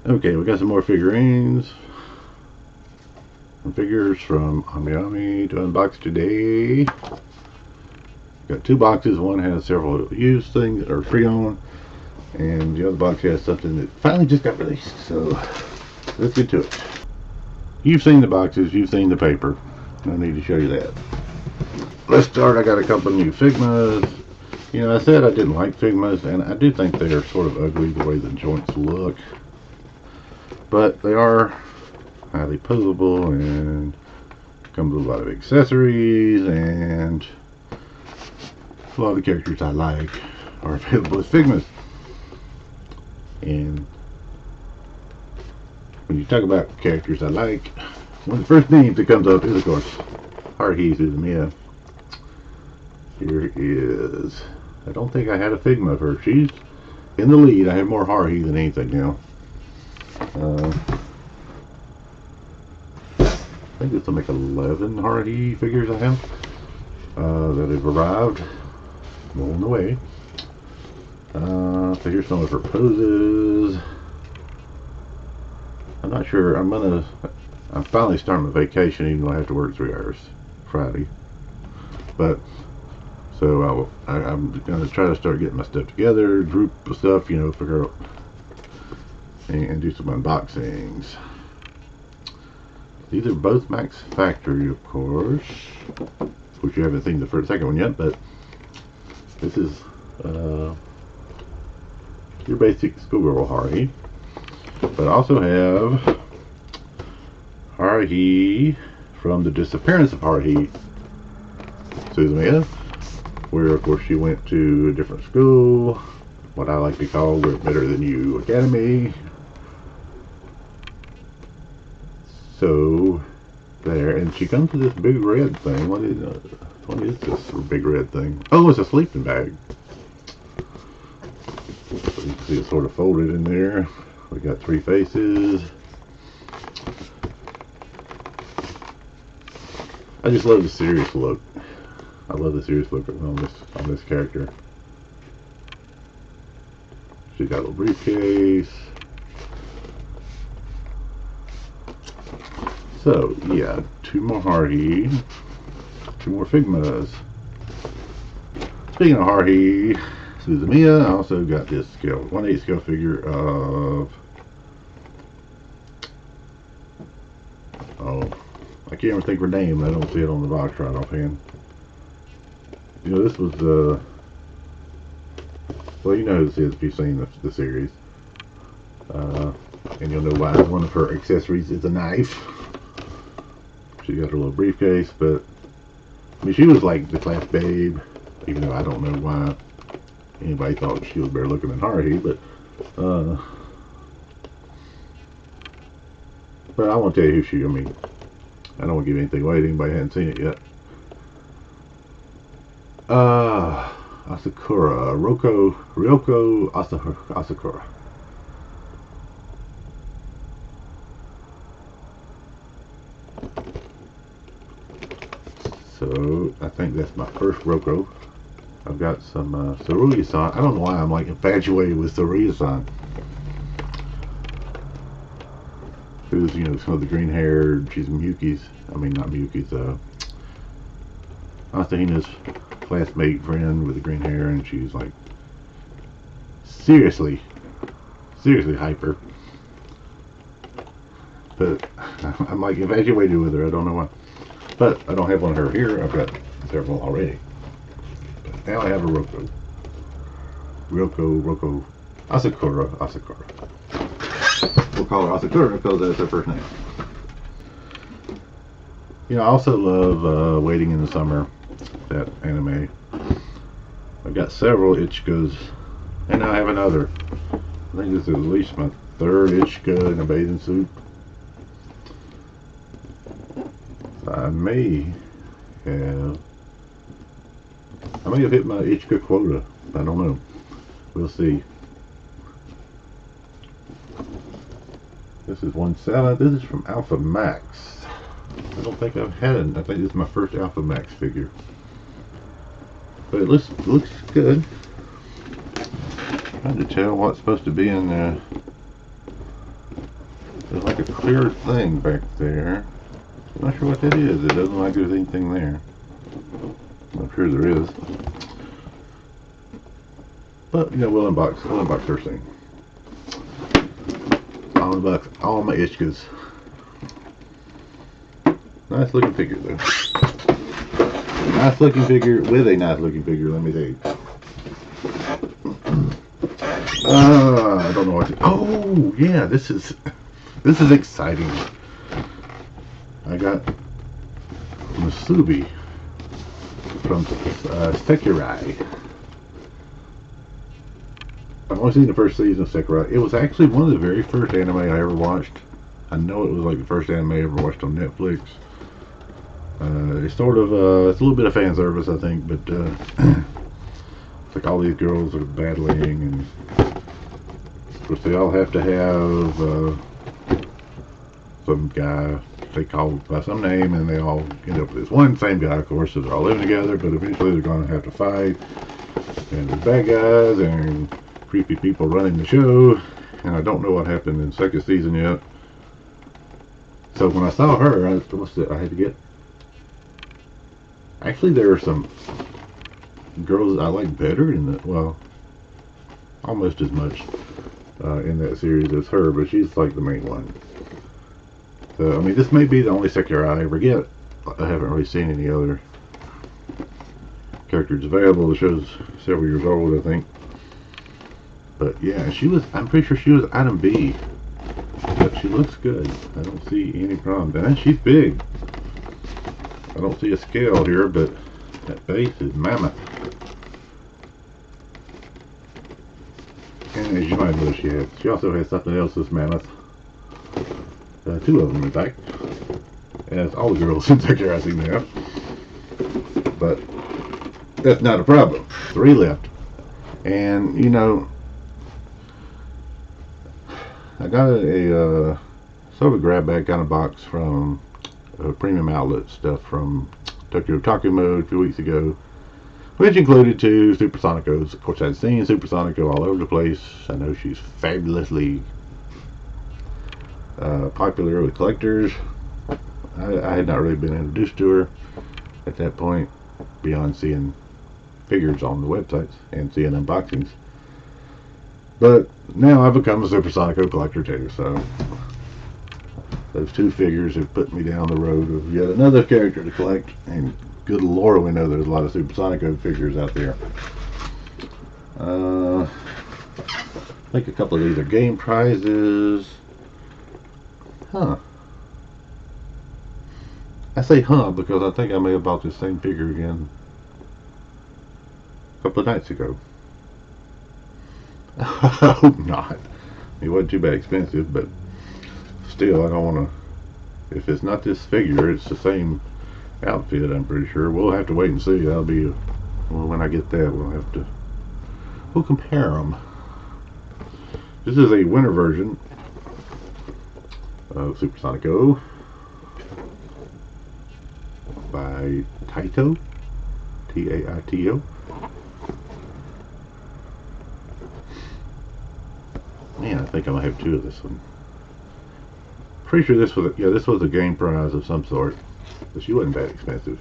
Okay, we got some more figurines and figures from AmiAmi to unbox today. Got two boxes. One has several used things that are pre-owned, and the other box has something that finally just got released. So let's get to it. You've seen the boxes, you've seen the paper. No need to show you that. Let's start. I got a couple new Figmas. You know, I said I didn't like Figmas, and I do think they are sort of ugly the way the joints look. But they are highly posable and comes with a lot of accessories, and a lot of the characters I like are available as Figmas. And when you talk about characters I like, one of the first names that comes up is, of course, Haruhi Suzumiya. Here is, I don't think I had a Figma of her. She's in the lead. I have more Haruhi than anything now. I think it's like 11 Haruhi figures I have that have arrived. On the way. So here's some of her poses. I'm not sure. I'm finally starting my vacation, even though I have to work 3 hours Friday. But so I'm gonna try to start getting my stuff together, group of stuff, you know, figure out and do some unboxings. These are both Max Factory, of course, which you haven't seen the second one yet, but this is your basic schoolgirl Haruhi. But I also have Haruhi from the Disappearance of Haruhi Suzumiya, where of course she went to a different school, what I like to call the Better Than You Academy. So there, and she comes to this big red thing. What is this big red thing? Oh, it's a sleeping bag. So you can see it's sort of folded in there. We got 3 faces. I just love the serious look. I love the serious look on this character. She got a little briefcase. So yeah, 2 more Haruhi, 2 more Figmas. Speaking of Haruhi Suzumiya, I also got this 1/8 scale figure of, oh, I can't even think of her name. I don't see it on the box right offhand. You know, this was well, you know who this is if you've seen the series, and you'll know why one of her accessories is a knife. She got her little briefcase, but I mean, she was like the class babe, even though I don't know why anybody thought she was better looking than Haruhi, but I won't tell you who she, I mean, I don't want to give anything away to anybody who hasn't seen it yet. Asakura, Ryoko Asakura. So I think that's my first Ryoko. I've got some Saruya-san. I don't know why I'm like infatuated with Saruya-san, who's, you know, some of the green hair. She's Miyuki's, I mean not Miyuki's, Asahine's classmate friend with the green hair, and she's like seriously hyper. But I'm like infatuated with her. I don't know why. But I don't have one of her here. I've got several already. But now I have a Ryoko Asakura. We'll call her Asakura because that's her first name. You know, I also love Waiting in the Summer, that anime. I've got several Ichikas, and now I have another. I think this is at least my 3rd Ichika in a bathing suit. I may have hit my Ichika quota. I don't know. We'll see. This is 1/7. This is from Alpha Max. I don't think I've had it. I think this is my first Alpha Max figure. But it looks good. Trying to tell what's supposed to be in there. There's like a clear thing back there. I'm not sure what that is. It doesn't look like there's anything there. I'm sure there is. But, you know, we'll unbox her soon. I'll unbox all my Ishkas. Nice looking figure, though. Nice looking figure with a nice looking figure, let me tell you. I don't know what to... Oh, yeah, this is exciting. I got Musubi from Sekirei. I've only seen the first season of Sekirei. It was actually one of the very first anime I ever watched. I know it was like the first anime I ever watched on Netflix. It's sort of, it's a little bit of fan service, I think, but it's like all these girls are battling, and of course they all have to have some guy they call by some name, and they all end up with this one same guy, of course, so they're all living together, but eventually they're going to have to fight, and there's bad guys and creepy people running the show, and I don't know what happened in the second season yet. So when I saw her, I had to get... Actually, there are some girls I like better in the... Well, almost as much in that series as her, but she's like the main one. So, I mean, this may be the only Sekirei I ever get. I haven't really seen any other characters available. The show's several years old, I think. But yeah, I'm pretty sure she was item B. But she looks good. I don't see any problem. And she's big. I don't see a scale here, but that face is mammoth. And as you might know, she also has something else that's mammoth. Two of them, in fact. As all the girls in Sekirei seem to have. But that's not a problem. 3 left. And, you know, I got a sort of grab bag kind of box from premium outlet stuff from Tokyo Otaku Mode a few weeks ago, which included 2 Super Sonicos. Of course, I'd seen Super Sonico all over the place. I know she's fabulously popular with collectors. I had not really been introduced to her at that point, beyond seeing figures on the websites and seeing unboxings. But now I've become a Super Sonico collector too, so those 2 figures have put me down the road of yet another character to collect, and good lord, we know there's a lot of Super Sonico figures out there. I think a couple of these are game prizes. Huh. I say because I think I may have bought this same figure again a couple of nights ago. I hope not. It wasn't too bad expensive, but still, I don't want to... If it's not this figure, it's the same outfit, I'm pretty sure. We'll have to wait and see. That'll be... Well, when I get that, we'll compare them. This is a winter version of Super Sonico by Taito, T-A-I-T-O. Man, I think I might have 2 of this one. Pretty sure this was a game prize of some sort, but she wasn't that expensive.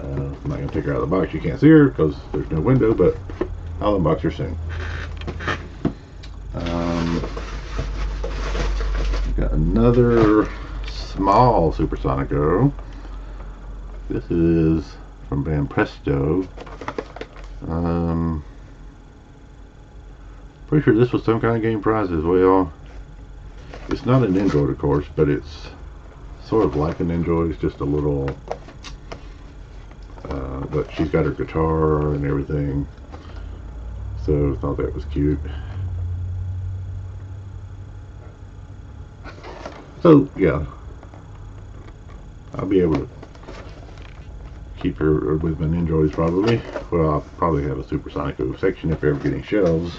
I'm not going to take her out of the box. You can't see her because there's no window, but I'll unbox her soon. Got another small Super Sonico. This is from Van Presto. Pretty sure this was some kind of game prize as well. It's not an Android, of course, but it's sort of like an Android. It's just a little... but she's got her guitar and everything. So I thought that was cute. So, yeah. I'll be able to keep her with my Ninjoys probably. Well, I'll probably have a Super Sonico section if they're ever getting shelves.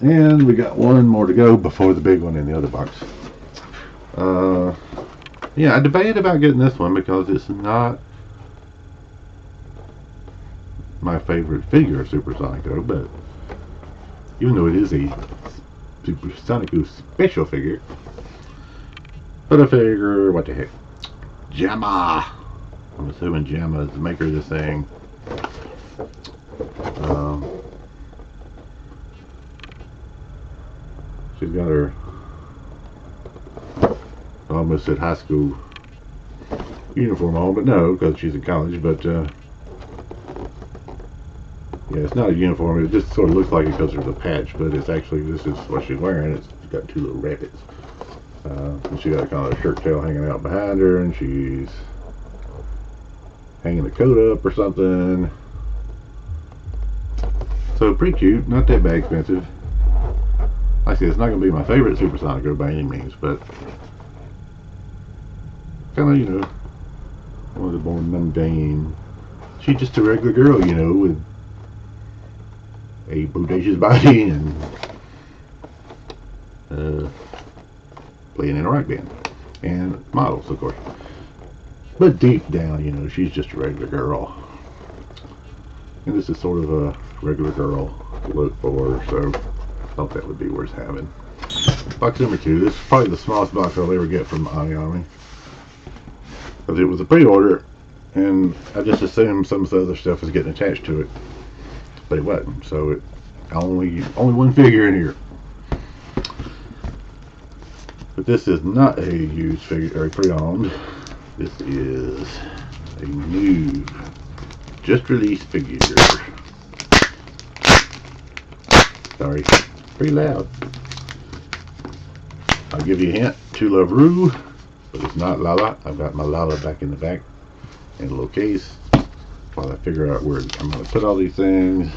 And we got one more to go before the big one in the other box. Yeah, I debated about getting this one because it's not my favorite figure of Super Sonico, but even though it is a Super Sonico special figure, But I figure, what the heck? Gemma! I'm assuming Gemma is the maker of this thing. She's got her, I almost said high school uniform on, but no, because she's in college. But yeah, it's not a uniform. It just sort of looks like it because there's a patch, but it's actually, this is what she's wearing. It's got two little rabbits. And she got kind of a shirt tail hanging out behind her, and she's hanging the coat up or something. So pretty cute, not that bad expensive. Like I said, it's not going to be my favorite Super Sonico by any means, but kind of, you know, one of the more mundane. She's just a regular girl, you know, with a bodacious body and playing in a rock band and models, of course. But deep down, you know, she's just a regular girl, and this is sort of a regular girl look for her, so I thought that would be worth having. Box number 2. This is probably the smallest box I'll ever get from AmiAmi, because it was a pre-order, and I just assumed some of the other stuff was getting attached to it, but it wasn't. So it only one figure in here. But this is not a used figure or pre-owned. This is a new, just released figure. Sorry, pretty loud. I'll give you a hint. To Love Rue, but it's not Lala. I've got my Lala back in the back in a little case while I figure out where I'm going to put all these things.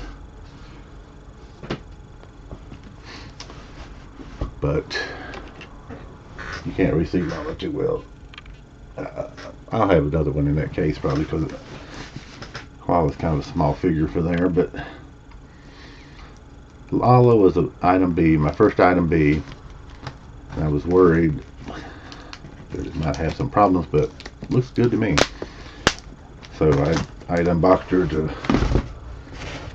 But you can't really see Lala too well. I'll have another one in that case probably, because Lala's kind of a small figure for there. But Lala was an item B, my first item B, and I was worried that it might have some problems, but it looks good to me. So I had unboxed her to,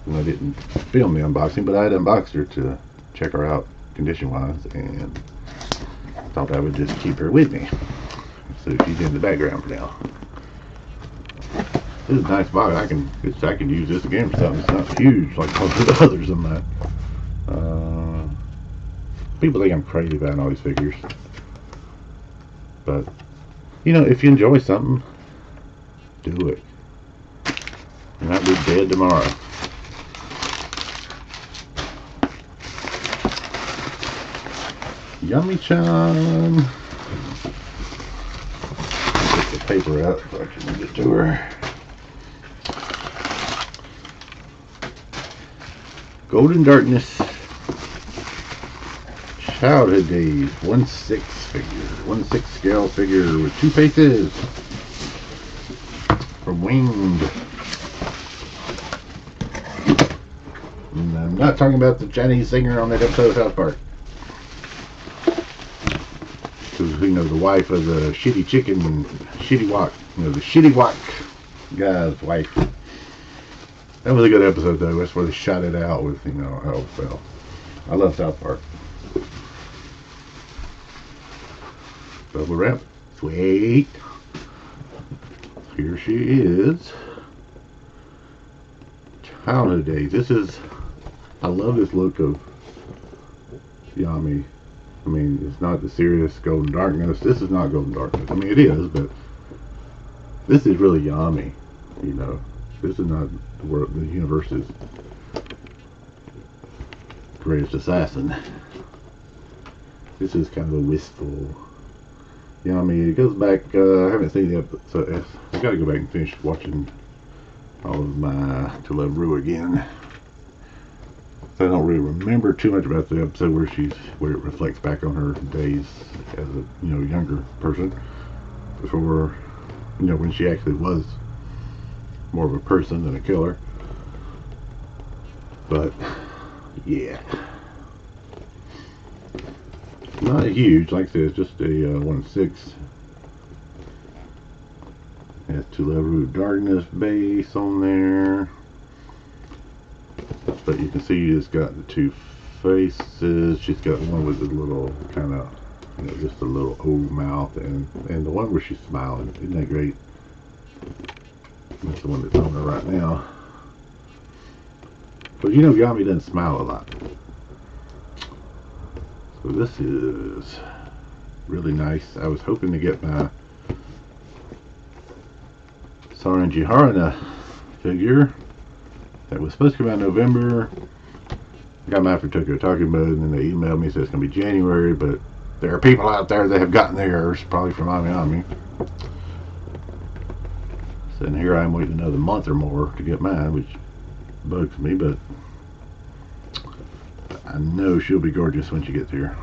well, I didn't film the unboxing, but I had unboxed her to check her out condition wise, and thought I would just keep her with me. So she's in the background for now. This is a nice box. I can use this again for something. It's not huge like most of the others of mine. People think I'm crazy about all these figures, but you know, if you enjoy something, do it. You might be dead tomorrow. Yummy-chan. Get the paper out so I can get to her. Golden Darkness Childhood Days 1/6 figure. 1/6 scale figure with 2 faces. From Winged. And I'm not talking about the Chinese singer on that episode of South Park. You know, the wife of the shitty chicken and shitty wok, you know, the shitty wok guy's wife. That was a good episode though. That's where they shot it out with, you know, how it felt. I love South Park. Bubble wrap, sweet. Here she is. Childhood Days. This is, I love this look of Yami. I mean, it's not the serious Golden Darkness. This is not Golden Darkness. I mean, it is, but this is really Yami. You know, this is not the world, the universe's greatest assassin. This is kind of a wistful Yami. It goes back. I haven't seen the episode. I got to go back and finish watching all of my To Love Rue again. I don't really remember too much about the episode where it reflects back on her days as a, you know, younger person, before, you know, when she actually was more of a person than a killer. But yeah, not huge, like I said, it's just a 1/6. Has To Love Rue Darkness base on there. But you can see it's got the 2 faces. She's got one with a little kind of You know, just a little old mouth, and the one where she's smiling. Isn't that great? That's the one that's on her right now. But you know, Yami doesn't smile a lot. So this is really nice. I was hoping to get my Saranji Haruna figure that was supposed to come out in November. I got mine for Tokyo Talking Mode, and then they emailed me, said it's going to be January, but there are people out there that have gotten theirs, probably from AmiAmi. So and here I am waiting another month or more to get mine, which bugs me, but I know she'll be gorgeous when she gets here.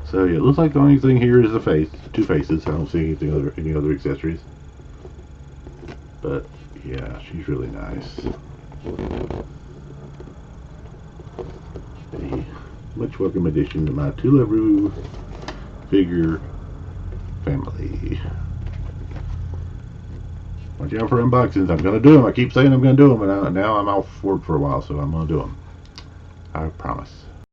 So yeah, it looks like the only thing here is the face, two faces. I don't see any other accessories. But yeah, she's really nice. A much welcome addition to my Tularu figure family. Watch out for unboxings. I'm gonna do them. I keep saying I'm gonna do them, and now I'm off work for a while, so I'm gonna do them. I promise.